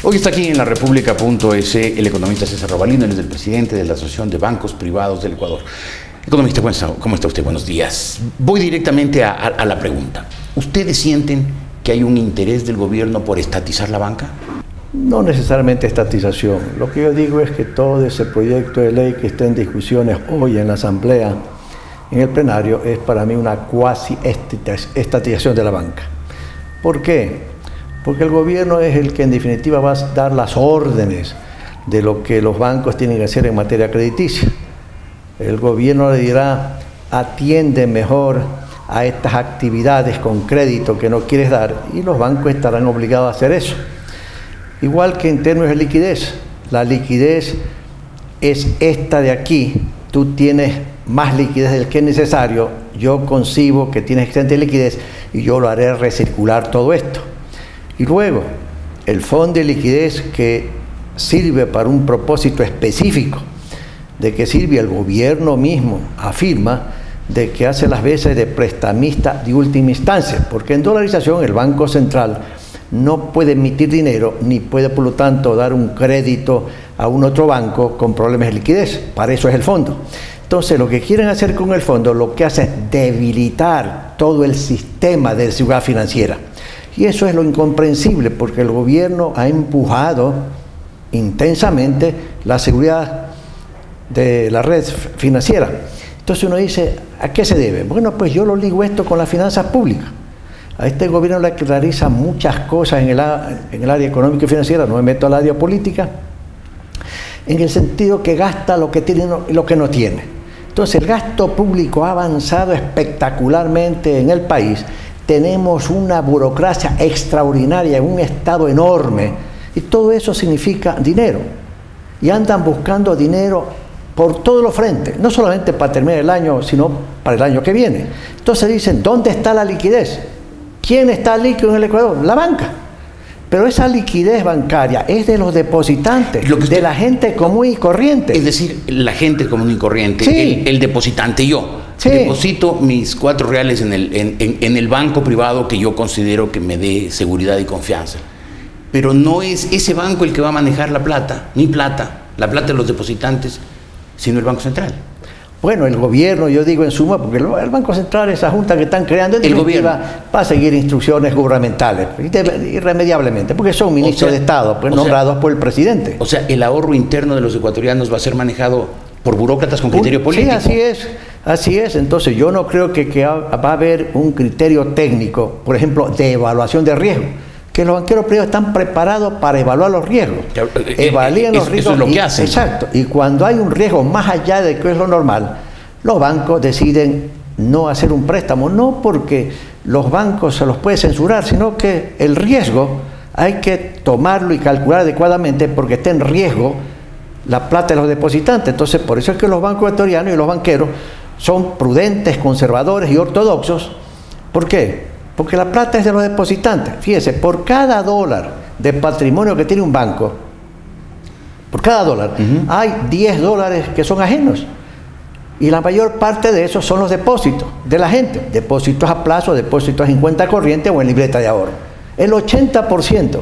Hoy está aquí en la República.es el economista César Robalino, él es el presidente de la Asociación de Bancos Privados del Ecuador. Economista, ¿cómo está usted? Buenos días. Voy directamente a la pregunta. ¿Ustedes sienten que hay un interés del gobierno por estatizar la banca? No necesariamente estatización. Lo que yo digo es que todo ese proyecto de ley que está en discusiones hoy en la Asamblea, en el plenario, es para mí una cuasi estatización de la banca. ¿Por qué? Porque el gobierno es el que en definitiva va a dar las órdenes de lo que los bancos tienen que hacer en materia crediticia. El gobierno le dirá, atiende mejor a estas actividades con crédito que no quieres dar, y los bancos estarán obligados a hacer eso. Igual que en términos de liquidez, la liquidez es esta de aquí, tú tienes más liquidez del que es necesario, yo concibo que tienes excedente de liquidez y yo lo haré recircular todo esto. Y luego, el fondo de liquidez que sirve para un propósito específico, de que sirve el gobierno mismo, afirma de que hace las veces de prestamista de última instancia, porque en dolarización el Banco Central no puede emitir dinero, ni puede por lo tanto dar un crédito a un otro banco con problemas de liquidez. Para eso es el fondo. Entonces, lo que quieren hacer con el fondo, lo que hace es debilitar todo el sistema de seguridad financiera. Y eso es lo incomprensible, porque el gobierno ha empujado intensamente la seguridad de la red financiera. Entonces uno dice, ¿a qué se debe? Bueno, pues yo lo ligo esto con las finanzas públicas. A este gobierno le realiza muchas cosas en el área económica y financiera, no me meto al área política, en el sentido que gasta lo que tiene y lo que no tiene. Entonces el gasto público ha avanzado espectacularmente en el país. Tenemos una burocracia extraordinaria, un Estado enorme, y todo eso significa dinero. Y andan buscando dinero por todos los frentes, no solamente para terminar el año, sino para el año que viene. Entonces dicen, ¿dónde está la liquidez? ¿Quién está líquido en el Ecuador? La banca. Pero esa liquidez bancaria es de los depositantes, de la gente común y corriente. Es decir, la gente común y corriente, sí. el depositante, yo. Sí. Deposito mis 4 reales en el banco privado que yo considero que me dé seguridad y confianza. Pero no es ese banco el que va a manejar la plata, la plata de los depositantes, sino el Banco Central. Bueno, el gobierno, yo digo en suma, porque el Banco Central, esa junta que están creando, en definitiva, va a seguir instrucciones gubernamentales, irremediablemente, porque son ministros de Estado, pues, nombrados por el presidente. O sea, el ahorro interno de los ecuatorianos va a ser manejado por burócratas con criterio político. Sí, así es. Entonces yo no creo que va a haber un criterio técnico, por ejemplo, de evaluación de riesgo, que los banqueros privados están preparados para evaluar los riesgos. Evalúan los riesgos. Eso es lo que hacen. Exacto. Y cuando hay un riesgo más allá de que es lo normal, los bancos deciden no hacer un préstamo, no porque los bancos se los puede censurar, sino que el riesgo hay que tomarlo y calcular adecuadamente porque está en riesgo la plata de los depositantes. Entonces, por eso es que los bancos ecuatorianos y los banqueros son prudentes, conservadores y ortodoxos. ¿Por qué? Porque la plata es de los depositantes. Fíjese, por cada dólar de patrimonio que tiene un banco, por cada dólar, hay 10 dólares que son ajenos. Y la mayor parte de esos son los depósitos de la gente. Depósitos a plazo, depósitos en cuenta corriente o en libreta de ahorro. El 80%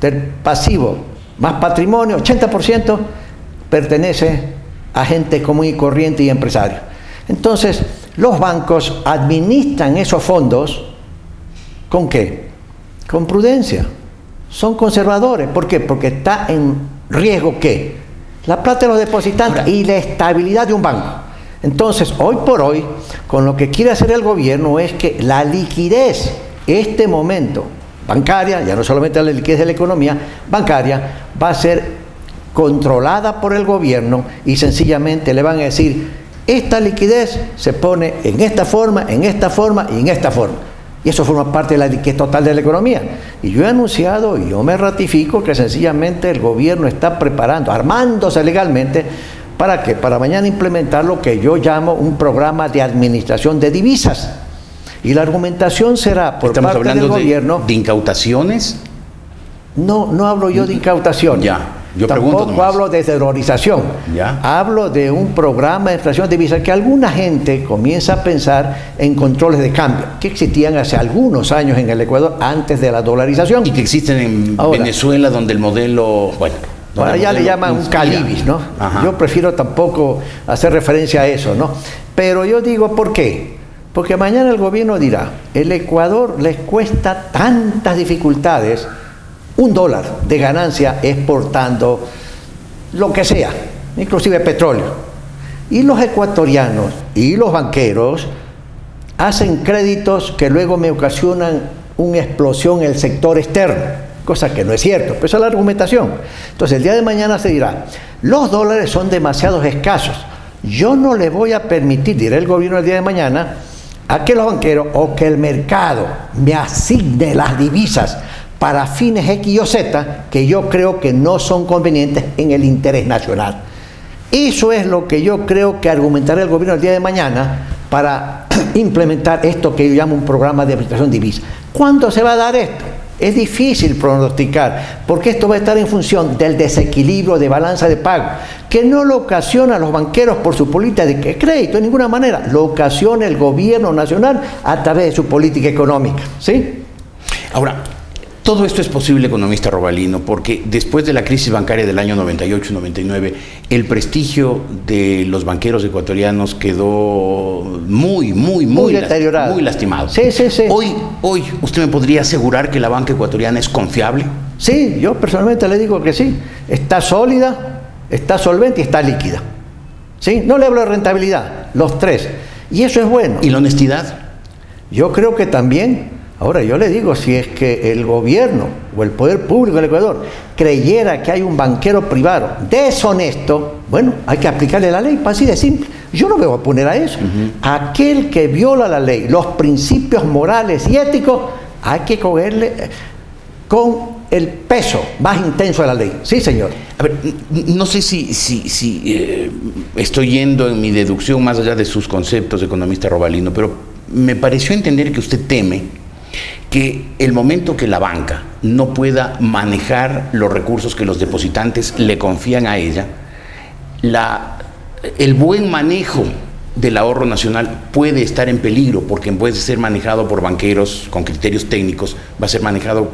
del pasivo más patrimonio, 80%, pertenece a gente común y corriente y empresarios. Entonces, los bancos administran esos fondos. ¿Con qué? Con prudencia. Son conservadores. ¿Por qué? Porque está en riesgo ¿qué? La plata de los depositantes y la estabilidad de un banco. Entonces, hoy por hoy, con lo que quiere hacer el gobierno es que la liquidez, este momento, bancaria, ya no solamente la liquidez de la economía, bancaria, va a ser controlada por el gobierno y sencillamente le van a decir, esta liquidez se pone en esta forma y en esta forma. Y eso forma parte de la liquidez total de la economía. Y yo he anunciado y yo me ratifico que sencillamente el gobierno está preparando, armándose legalmente, ¿para qué? Para mañana implementar lo que yo llamo un programa de administración de divisas. Y la argumentación será por parte del gobierno. ¿De incautaciones? No hablo yo de incautación. Ya. Yo pregunto Tampoco nomás. hablo de dolarización. ¿Ya? Hablo de un programa de inflación de divisas que alguna gente comienza a pensar en controles de cambio que existían hace algunos años en el Ecuador antes de la dolarización. Y que existen en Ahora, Venezuela, donde el modelo, bueno, Bueno, allá le llaman un calibis, ¿no? Ajá. Yo prefiero tampoco hacer referencia a eso, ¿no? Pero yo digo, ¿por qué? Porque mañana el gobierno dirá, el Ecuador les cuesta tantas dificultades, $1 de ganancia exportando lo que sea, inclusive petróleo. Y los ecuatorianos y los banqueros hacen créditos que luego me ocasionan una explosión en el sector externo. Cosa que no es cierto, pero esa es la argumentación. Entonces el día de mañana se dirá, los dólares son demasiados escasos, yo no le voy a permitir, dirá el gobierno el día de mañana, a que los banqueros o que el mercado me asigne las divisas para fines X o Z que yo creo que no son convenientes en el interés nacional. Eso es lo que yo creo que argumentará el gobierno el día de mañana para implementar esto que yo llamo un programa de administración de divisas. ¿Cuándo se va a dar esto? Es difícil pronosticar, porque esto va a estar en función del desequilibrio de balanza de pago, que no lo ocasiona a los banqueros por su política de crédito de ninguna manera, lo ocasiona el gobierno nacional a través de su política económica, ¿sí? Ahora, todo esto es posible, economista Robalino, porque después de la crisis bancaria del año 98-99, el prestigio de los banqueros ecuatorianos quedó muy deteriorado, muy lastimado. Sí, sí, sí. Hoy, ¿usted me podría asegurar que la banca ecuatoriana es confiable? Sí, yo personalmente le digo que sí. Está sólida, está solvente y está líquida. ¿Sí? No le hablo de rentabilidad, los tres. Y eso es bueno. ¿Y la honestidad? Yo creo que también. Ahora, yo le digo, si es que el gobierno o el poder público del Ecuador creyera que hay un banquero privado deshonesto, bueno, hay que aplicarle la ley, así de simple. Yo no me voy a poner a eso. Aquel que viola la ley, los principios morales y éticos, hay que cogerle con el peso más intenso de la ley. Sí, señor. A ver, no sé si estoy yendo en mi deducción más allá de sus conceptos, economista Robalino, pero me pareció entender que usted teme que el momento que la banca no pueda manejar los recursos que los depositantes le confían a ella, el buen manejo del ahorro nacional puede estar en peligro, porque en vez de ser manejado por banqueros con criterios técnicos, va a ser manejado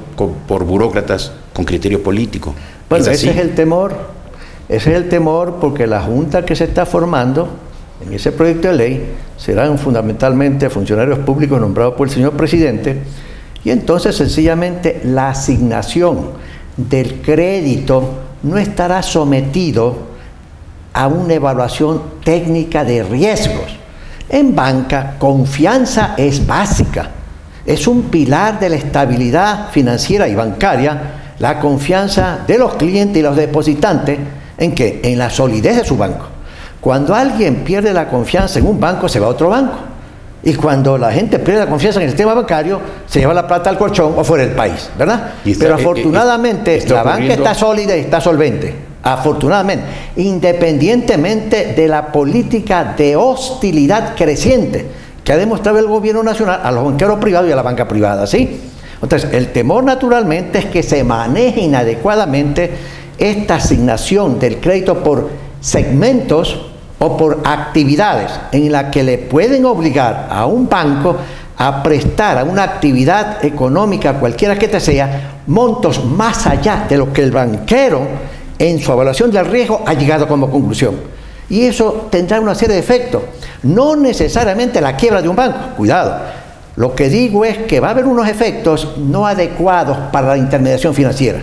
por burócratas con criterio político. Bueno, ese es el temor. Ese es el temor, porque la junta que se está formando en ese proyecto de ley serán fundamentalmente funcionarios públicos nombrados por el señor presidente, y entonces sencillamente la asignación del crédito no estará sometido a una evaluación técnica de riesgos. En banca, confianza es básica, es un pilar de la estabilidad financiera y bancaria, la confianza de los clientes y los depositantes. ¿En qué? En la solidez de su banco. Cuando alguien pierde la confianza en un banco, se va a otro banco. Y cuando la gente pierde la confianza en el sistema bancario, se lleva la plata al colchón o fuera del país, ¿verdad? Pero afortunadamente la banca está sólida y está solvente. Afortunadamente, independientemente de la política de hostilidad creciente que ha demostrado el gobierno nacional a los banqueros privados y a la banca privada, ¿sí? Entonces, el temor naturalmente es que se maneje inadecuadamente esta asignación del crédito por segmentos o por actividades en la que le pueden obligar a un banco a prestar a una actividad económica, cualquiera que te sea, montos más allá de lo que el banquero en su evaluación del riesgo ha llegado como conclusión. Y eso tendrá una serie de efectos. No necesariamente la quiebra de un banco, cuidado. Lo que digo es que va a haber unos efectos no adecuados para la intermediación financiera.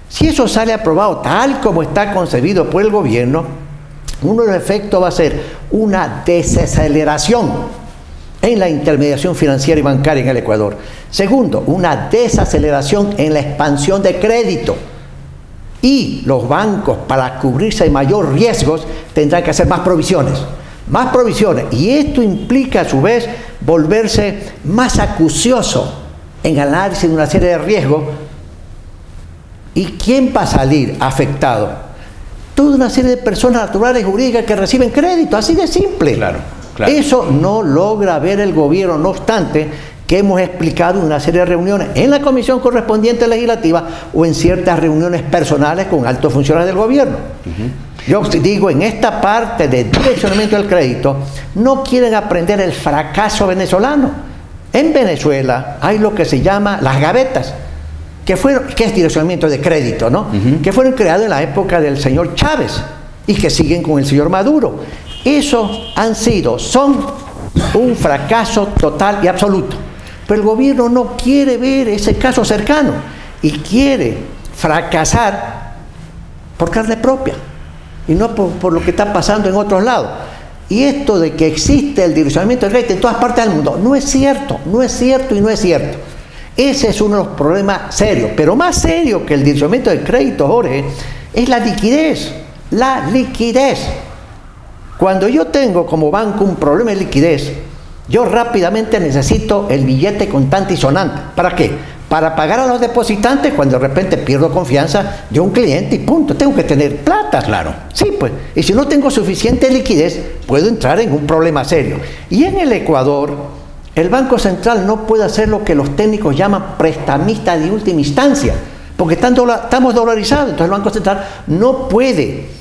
Si eso sale aprobado tal como está concebido por el gobierno, uno de los efectos va a ser una desaceleración en la intermediación financiera y bancaria en el Ecuador. Segundo, una desaceleración en la expansión de crédito. Y los bancos, para cubrirse de mayor riesgos, tendrán que hacer más provisiones. Más provisiones. Y esto implica, a su vez, volverse más acucioso en el análisis de una serie de riesgos. ¿Y quién va a salir afectado? Toda una serie de personas naturales y jurídicas que reciben crédito, así de simple. Claro. Eso no logra ver el gobierno, no obstante que hemos explicado en una serie de reuniones en la comisión correspondiente legislativa o en ciertas reuniones personales con altos funcionarios del gobierno. Yo digo, en esta parte de direccionamiento del crédito, no quieren aprender el fracaso venezolano. En Venezuela hay lo que se llama las gavetas, que es direccionamiento de crédito, ¿no? Que fueron creados en la época del señor Chávez y que siguen con el señor Maduro. Esos son un fracaso total y absoluto. Pero el gobierno no quiere ver ese caso cercano y quiere fracasar por carne propia y no por lo que está pasando en otros lados. Y esto de que existe el direccionamiento del crédito en todas partes del mundo, no es cierto, no es cierto y no es cierto. Ese es uno de los problemas serios, pero más serio que el direccionamiento del crédito, Jorge, es la liquidez. La liquidez. Cuando yo tengo como banco un problema de liquidez, yo rápidamente necesito el billete contante y sonante. ¿Para qué? Para pagar a los depositantes cuando de repente pierdo confianza de un cliente y punto. Tengo que tener plata. Claro. Sí, pues. Y si no tengo suficiente liquidez, puedo entrar en un problema serio. Y en el Ecuador, el Banco Central no puede hacer lo que los técnicos llaman prestamista de última instancia, porque estamos dolarizados. Entonces el Banco Central no puede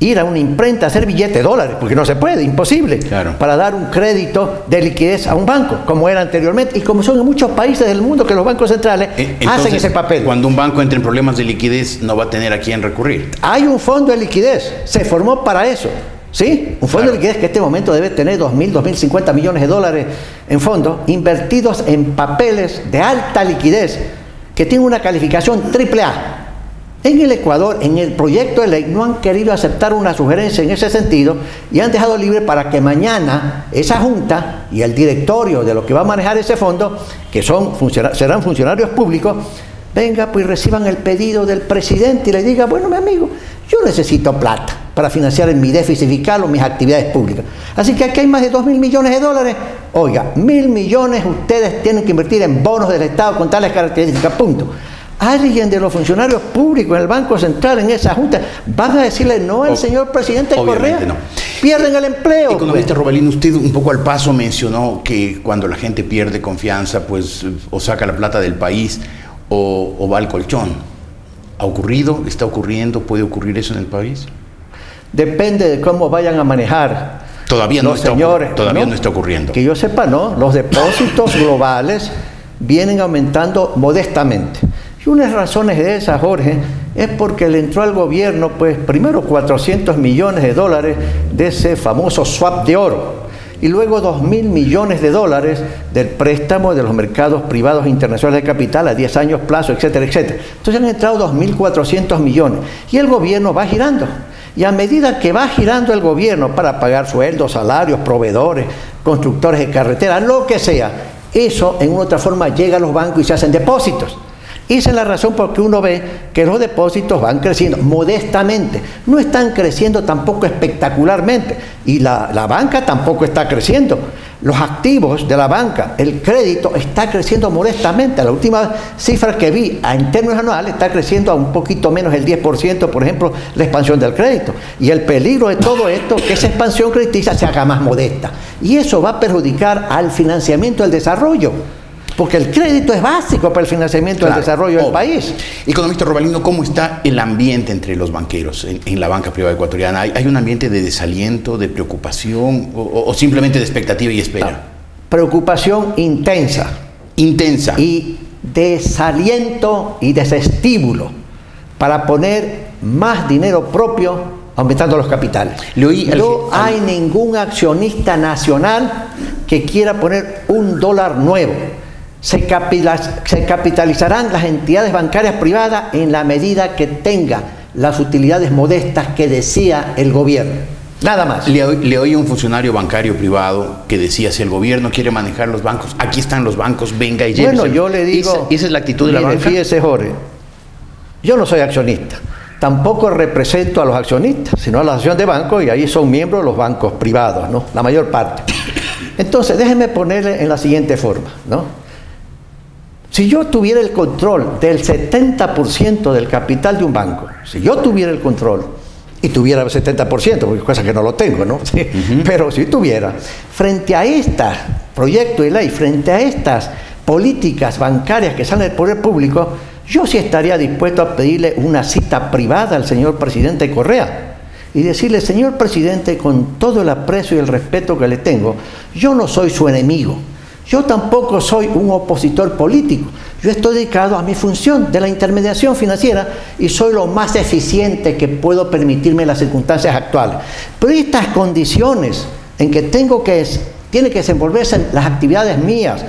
ir a una imprenta a hacer billetes de dólares, porque no se puede, imposible, claro, para dar un crédito de liquidez a un banco, como era anteriormente, y como son en muchos países del mundo que los bancos centrales hacen ese papel. Cuando un banco entra en problemas de liquidez, no va a tener a quién recurrir. Hay un fondo de liquidez, se formó para eso, ¿sí? Un fondo de liquidez que en este momento debe tener 2.000, 2.050 millones de dólares en fondos, invertidos en papeles de alta liquidez, que tienen una calificación AAA. En el Ecuador, en el proyecto de ley, no han querido aceptar una sugerencia en ese sentido y han dejado libre para que mañana esa junta y el directorio de lo que va a manejar ese fondo, que serán funcionarios públicos, venga pues reciban el pedido del presidente y le diga, bueno, mi amigo, yo necesito plata para financiar mi déficit fiscal o mis actividades públicas. Así que aquí hay más de 2.000 millones de dólares. Oiga, 1.000 millones ustedes tienen que invertir en bonos del Estado con tales características, punto. Alguien de los funcionarios públicos en el Banco Central, en esa junta, van a decirle no al señor presidente Correa. No. Pierden el empleo. Economista Robalino, usted un poco al paso mencionó que cuando la gente pierde confianza, pues o saca la plata del país o va al colchón. ¿Ha ocurrido? ¿Está ocurriendo? ¿Puede ocurrir eso en el país? Depende de cómo vayan a manejar. Todavía no está ocurriendo. Que yo sepa, no. Los depósitos globales vienen aumentando modestamente. Y una de las razones de esas, Jorge, es porque le entró al gobierno, pues, primero 400 millones de dólares de ese famoso swap de oro, y luego 2.000 millones de dólares del préstamo de los mercados privados internacionales de capital a 10 años plazo, etcétera, etcétera. Entonces han entrado 2.400 millones, y el gobierno va girando. Y a medida que va girando el gobierno para pagar sueldos, salarios, proveedores, constructores de carreteras, lo que sea, eso en una otra forma llega a los bancos y se hacen depósitos. Esa es la razón por la que uno ve que los depósitos van creciendo modestamente. No están creciendo tampoco espectacularmente. Y la banca tampoco está creciendo. Los activos de la banca, el crédito, está creciendo modestamente. La última cifra que vi en términos anuales está creciendo a un poquito menos del 10%, por ejemplo, la expansión del crédito. Y el peligro de todo esto es que esa expansión crediticia se haga más modesta. Y eso va a perjudicar al financiamiento del desarrollo. Porque el crédito es básico para el financiamiento del desarrollo del país. Economista Robalino, ¿cómo está el ambiente entre los banqueros en la banca privada ecuatoriana? ¿Hay un ambiente de desaliento, de preocupación o simplemente de expectativa y espera? No. Preocupación intensa. Intensa. Y desaliento y desestímulo para poner más dinero propio aumentando los capitales. No hay ningún accionista nacional que quiera poner $1 nuevo. Se capitalizarán las entidades bancarias privadas en la medida que tenga las utilidades modestas que decía el gobierno. Nada más. Le oí a un funcionario bancario privado que decía, si el gobierno quiere manejar los bancos, aquí están los bancos, venga y llévese. Bueno, yo le digo... ¿Esa es la actitud de la banca? Fíjese, Jorge, yo no soy accionista. Tampoco represento a los accionistas, sino a la asociación de bancos, y ahí son miembros los bancos privados, ¿no? La mayor parte. Entonces, déjenme ponerle en la siguiente forma, ¿no? Si yo tuviera el control del 70% del capital de un banco, si yo tuviera el control y tuviera el 70%, porque es cosa que no lo tengo, ¿no? Sí. Pero si tuviera, frente a este proyecto de ley, frente a estas políticas bancarias que salen del poder público, yo sí estaría dispuesto a pedirle una cita privada al señor presidente Correa y decirle: señor presidente, con todo el aprecio y el respeto que le tengo, yo no soy su enemigo, yo tampoco soy un opositor político, yo estoy dedicado a mi función de la intermediación financiera y soy lo más eficiente que puedo permitirme en las circunstancias actuales. Pero estas condiciones en que tiene que desenvolverse en las actividades mías,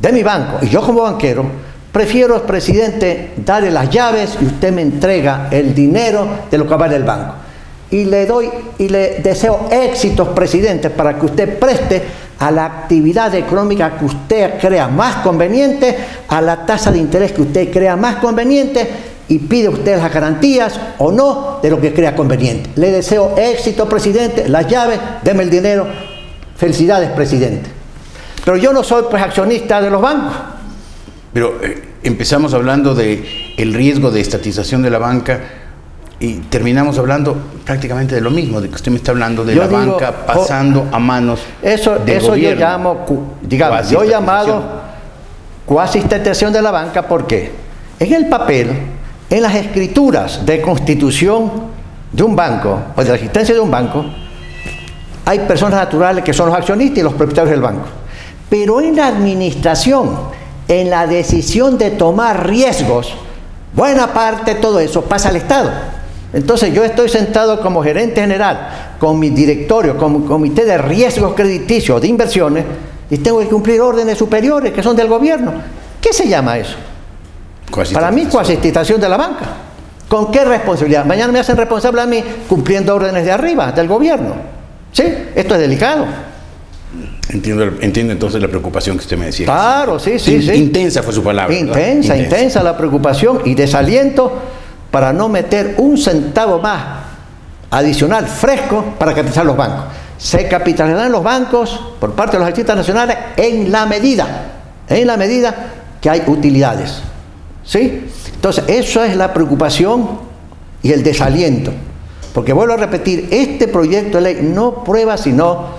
de mi banco, y yo como banquero, prefiero, presidente, darle las llaves y usted me entrega el dinero de lo que vale el banco. Y le deseo éxitos, presidente, para que usted preste a la actividad económica que usted crea más conveniente, a la tasa de interés que usted crea más conveniente, y pide usted las garantías o no de lo que crea conveniente. Le deseo éxito, presidente, las llaves, deme el dinero. Felicidades, presidente. Pero yo no soy, pues, accionista de los bancos. Pero empezamos hablando del riesgo de estatización de la banca y terminamos hablando prácticamente de lo mismo, de que usted me está hablando de banca pasando a manos del gobierno. Yo llamo, digamos, yo he llamado cuasi estatización de la banca. ¿Por qué? En el papel, en las escrituras de constitución de un banco o de la existencia de un banco, hay personas naturales que son los accionistas y los propietarios del banco. Pero en la administración, en la decisión de tomar riesgos, buena parte de todo eso pasa al Estado. Entonces yo estoy sentado como gerente general, con mi directorio, como comité de riesgos crediticios, de inversiones, y tengo que cumplir órdenes superiores que son del gobierno. ¿Qué se llama eso? Para mí, coasistitación de la banca. ¿Con qué responsabilidad? Mañana me hacen responsable a mí cumpliendo órdenes de arriba, del gobierno. ¿Sí? Esto es delicado. Entiendo entonces la preocupación que usted me decía. Claro, sí. Intensa fue su palabra. Intensa la preocupación y desaliento para no meter un centavo más adicional, fresco, para capitalizar los bancos. Se capitalizarán los bancos por parte de los accionistas nacionales en la medida que hay utilidades. ¿Sí? Entonces, eso es la preocupación y el desaliento. Porque vuelvo a repetir, este proyecto de ley no prueba sino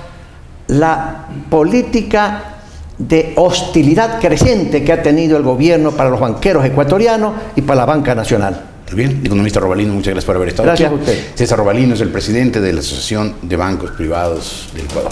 la política de hostilidad creciente que ha tenido el gobierno para los banqueros ecuatorianos y para la banca nacional. Muy bien, economista Robalino, muchas gracias por haber estado aquí. Gracias a usted. César Robalino es el presidente de la Asociación de Bancos Privados del Ecuador.